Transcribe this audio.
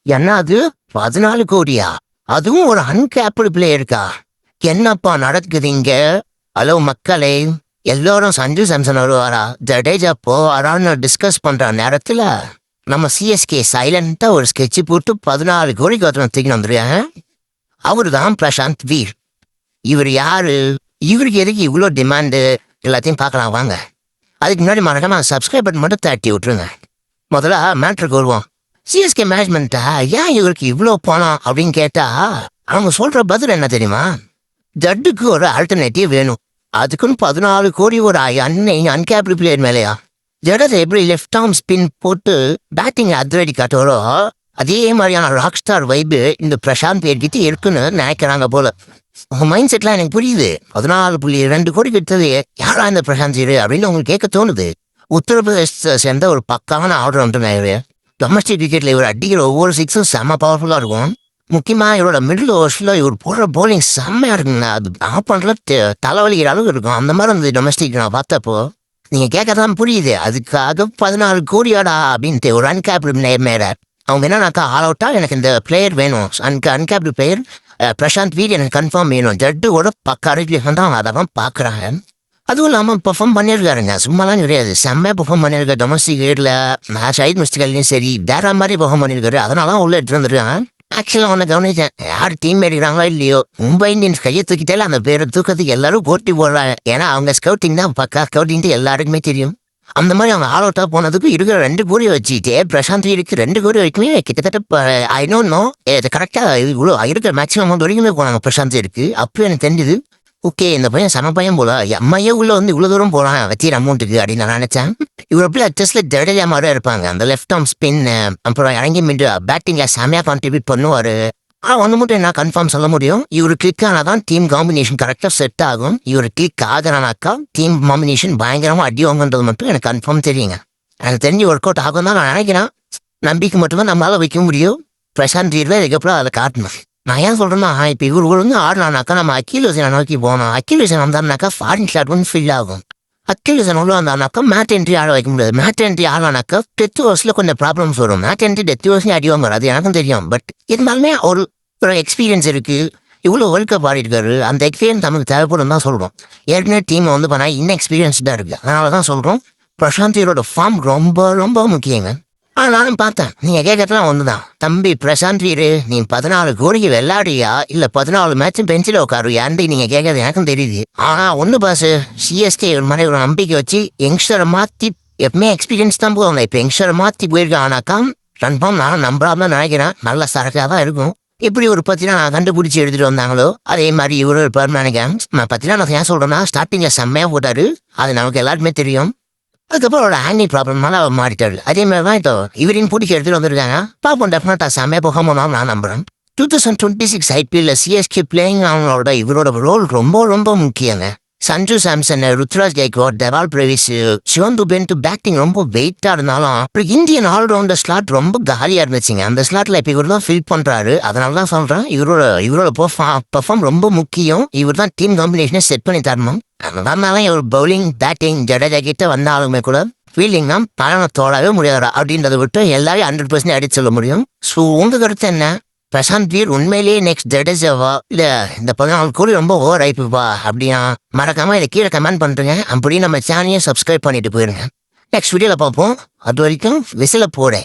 என்ன அது 14 கோடியா? அதுவும் ஒரு அன்கேப்டு பிளேயருக்கா? என்னப்பா நடக்குது இங்க? ஹலோ மக்களே, எல்லாரும் சஞ்சு சாம்சன் வருவாரா, ஜடேஜா போவாரான்னு டிஸ்கஸ் பண்ற நேரத்துல நம்ம சிஎஸ்கே சைலண்டா ஒரு ஸ்கெட்ச் போட்டு 14 கோடிக்கு ஒருத்தன் தூக்கி வந்துருக்காங்க. அவரு தான் பிரசாந்த் வீர். இவர் யாரு? இவருக்கு எதுக்கு இவ்வளோ டிமாண்டு? எல்லாத்தையும் பார்க்கலாம் வாங்க. அதுக்கு முன்னாடி மறக்காம சப்ஸ்கிரைப் பட்டன் மட்டும் தட்டி விட்டுருங்க. முதல்ல மேட்ருக்கு வருவோம். சிஎஸ்கே மேனேஜ்மெண்ட்டா ஏன் இவருக்கு இவ்வளோ பணம் அப்படின்னு கேட்டா அவங்க சொல்ற பதில் என்ன தெரியுமா? ஜட்டுக்கு ஒரு ஆல்டர்னேட்டிவ் வேணும். அதுக்குன்னு 14 கோடி ஒரு அன்கேப்டு பிளேயர் மேலையா? ஜடேஜா எப்படி லெஃப்ட் ஆர்ம் ஸ்பின் போட்டு பேட்டிங் அதிரடி காட்டுவாரோ அதே மாதிரியான ராக் ஸ்டார் வைப்பு இந்த பிரசாந்த் பேர்கிட்ட இருக்குன்னு நினைக்கிறாங்க போல. உங்க மைண்ட் செட்லாம் எனக்கு புரியுது. 14.2 கோடி விட்டது யாரா இந்த பிரசாந்த் சீரு அப்படின்னு உங்களுக்கு கேட்க தோணுது. உத்தரப்பிரதேச சேர்ந்த ஒரு பக்கான ஆல்ரவுண்டர். டொமஸ்டிக் கிரிக்கெட்ல இவர் அடிக்கிற ஒவ்வொரு சிக்ஸும் செம்ம பவர்ஃபுல்லா இருக்கும். முக்கியமா இவரோட மிடில் ஓவர்ஸ்ல இவர் போடுற போலிங் செம்மையா இருக்குங்க. அது ஆஃப் பண்ற தலைவலிக்கிற அளவுக்கு இருக்கும். அந்த மாதிரி அந்த டொமஸ்டிக் நான் பார்த்தப்போ நீங்க கேட்கறதான் புரியுது. அதுக்காக 14 கோடியாடா அப்படின்ட்டு ஒரு அன்கேப்டு மேல அவங்க என்னன்னாக்கா ஆல் அவுட்டா எனக்கு இந்த பிளேயர் வேணும், அன்கேப்டு பிளேயர் பிரசாந்த் வீர் எனக்கு கன்ஃபார்ம் வேணும். ஜட்டோட பக்க அரிஜிலேஷன் தான் அதெல்லாம் பார்க்குறாங்க. அதுவும் இல்லாமல் பெர்ஃபார்ம் பண்ணியிருக்காருங்க, சும்மாலாம் கிடையாது. செம்மையாக பெர்ஃபார்ம் பண்ணியிருக்காரு. டொமஸ்டிக் கிரிக்கெட்டில் ஷஹீத் மிஸ்டிகல்லையும் சரி வேற மாதிரி பெர்ஃபார்ம் பண்ணியிருக்காரு. அதனால தான் உள்ள எடுத்துட்டு வந்துருக்காங்க. ஆக்சுவலாக ஒன்று கவனிச்சேன், யார் டீம் எடுக்கிறாங்களோ இல்லையோ மும்பை இந்தியன்ஸ் கையை தூக்கிட்டாலே அந்த பேரை தூக்கத்துக்கு எல்லாரும் போட்டி போடுறாங்க. ஏன்னா அவங்க ஸ்கவுட்டிங் தான் பக்கா ஸ்கவுட்டிங்ட்டு எல்லாருக்குமே தெரியும். அந்த மாதிரி அவங்க ஆல் அவுட்டாக போனதுக்கு இருக்கிற 2 கோடி வச்சுட்டே பிரசாந்த் வீருக்கு 2 கோடி வரைக்குமே கிட்டத்தட்ட ஐ டோன்ட் நோ கரெக்டாக இவ்வளோ இருக்கிற மேக்ஸிமம் அமௌண்ட் வரைக்குமே போனாங்க பிரசாந்த் வீருக்கு. அப்போ எனக்கு தெரிஞ்சுது, ஓகே இந்த பையன் சம பையன் போல, எம்ஐயே உள்ள வந்து இவ்வளோ தூரம் போகிறான் வச்சிர அமௌண்ட்டுக்கு அப்படின்னு நான் நினச்சேன். இவர் எப்படி டெஸ்ட்ல ஜடேஜா மாதிரி இருப்பாங்க. அந்த லெஃப்ட் ஆர்ம் ஸ்பின் அப்புறம் இறங்கி மிண்டு பேட்டிங்கில் செமையாக கான்ட்ரிபியூட் பண்ணுவார். ஒன்று மட்டும் என்ன கன்ஃபார்ம் சொல்ல முடியும், இவர் கிளிக் ஆனால் தான் டீம் காம்பினேஷன் கரெக்டாக செட் ஆகும். இவர் கிளிக் ஆகிறானாக்கா டீம் காம்பினேஷன் பயங்கரமாக அடி வாங்கன்றது மட்டும் எனக்கு கன்ஃபார்ம் தெரியுங்க. எனக்கு தெரிஞ்சு ஒர்க் அவுட் ஆகும் தான் நான் நினைக்கிறேன். நம்பிக்கை மட்டும்தான் நம்மளால் வைக்க முடியும். பிரசாந்த் வீரில் இதுக்கப்புறம் அதை காட்டணும். நான் ஏன் சொல்கிறேன்னா, இப்போ இவர் வந்து ஆடலானாக்கா நம்ம அக்கீல் ஹுசேனை நோக்கி போகணும். அக்கீல் ஹுசேன் வந்தாருனாக்கா ஃபாரின் ஷாட் ஒன்று ஃபீல் ஆகும். அக்கீல் ஹுசேன் உள்ள வந்தாருனாக்கா மேட் என்ட்ரி ஆட வைக்க முடியாது. மேட் என்ட்ரி ஆடலானாக்கா டெத் ஓவர்ஸில் கொஞ்சம் ப்ராப்ளம்ஸ் வரும். மேட் என்ட்ரி டெத் ஓவர்ஸ்லேயும் அடி வாங்குவார், அது எனக்கும் தெரியும். பட் இருந்தாலுமே ஒரு எக்ஸ்பீரியன்ஸ் இருக்குது. இவ்வளோ வேர்ல்ட் கப் ஆடிருக்காரு. அந்த எக்ஸ்பீரியன்ஸ் நமக்கு தேவைப்படும் தான் சொல்கிறோம். ஏற்கனவே டீமை வந்து பண்ணால் இன்எக்ஸ்பீரியன்ஸ்டாக இருக்குது. அதனால தான் சொல்கிறோம் பிரசாந்த் வீரோட ஃபார்ம் ரொம்ப ரொம்ப முக்கியங்க. நானும் பார்த்தேன், நீங்கள் கேட்கறதுலாம் ஒன்று தான். தம்பி பிரசாந்த் வீரு, நீ 14 கோடிக்கு விளையாடுறியா இல்லை 14 மேட்சும் பெஞ்சில் உட்காருவியான்னு நீங்கள் கேட்கறது எனக்கும் தெரியுது. ஆனால் ஒன்று பாசு, சிஎஸ்கே ஒரு மாதிரி ஒரு நம்பிக்கை வச்சு யங்ஸ்டரை மாற்றி எப்பவுமே எக்ஸ்பீரியன்ஸ் தான் போவாங்க. இப்போ யங்ஸ்டரை மாற்றி போயிருக்கானாக்கா கன்ஃபார்ம் நான் நம்பராம தான் நினைக்கிறேன். நல்ல சரக்காக தான் இருக்கும். எப்படி ஒரு பற்றினா நான் கண்டுபிடிச்சி எடுத்துகிட்டு வந்தாங்களோ அதே மாதிரி இவரு ஒரு நினைக்கிறேன். நான் பற்றினா நான் ஏன் சொல்கிறேன்னா, ஸ்டார்டிங்கில் செம்மையாக போட்டார், அது நமக்கு எல்லாருக்குமே தெரியும். அதுக்கப்புறம் ஒரு ஆங்கி ப்ராப்ளம்னால அவர் மாறிட்டாரு. அதே மாதிரி தான் இப்போ இவரையும் பிடிச்சி எடுத்துகிட்டு வந்துருக்காங்க. பாப்போம், டெஃபினட்டாக செம்மையாக போகாமல் நான் நம்புகிறேன். 2026 ஐபிஎல்ல சிஎஸ்கே பிளேயிங் அவங்களோட இவரோட ரோல் ரொம்ப ரொம்ப முக்கியங்க. சஞ்சு சாம்சன், ருத்ராஜ் கைக்வாட், டெவால் பிரேவிஸ், சிவன் துபேன்ட்டு பேட்டிங் ரொம்ப வெயிட்டாக இருந்தாலும் அப்புறம் இந்தியன் ஆல்ரவுண்டர் ஸ்லாட் ரொம்ப காலியாக இருந்துச்சுங்க. அந்த ஸ்லாட்டில் இப்போ இவர் தான் ஃபில் பண்ணுறாரு. அதனால தான் சொல்கிறேன், இவரோட பெர்ஃபார்ம் ரொம்ப முக்கியம். இவர் தான் டீம் காம்பினேஷனை செட் பண்ணி தரணும். அதனால இவர் பவுலிங் பேட்டிங் ஜடேஜா கிட்ட வந்தாலுமே கூட ஃபீல்டிங் தான் பலனத்தோடவே முடியாதா அப்படின்றத விட்டு எல்லாரையும் 100% அடிச்சு சொல்ல முடியும். ஸோ உங்கள் கருத்து என்ன? பிரசாந்த் வீர் உண்மையிலேயே நெக்ஸ்ட் ஜடேஜாவா இல்லை இந்த 14 கோடி ரொம்ப ஓவர் ஆயிப்புப்பா அப்படின்னா மறக்காம இதை கீழே கமெண்ட் பண்ணுறேங்க. அப்படி நம்ம சேனலையும் சப்ஸ்கிரைப் பண்ணிட்டு போயிருங்க. நெக்ஸ்ட் வீடியோவில் பார்ப்போம். அது வரைக்கும் விசில போட.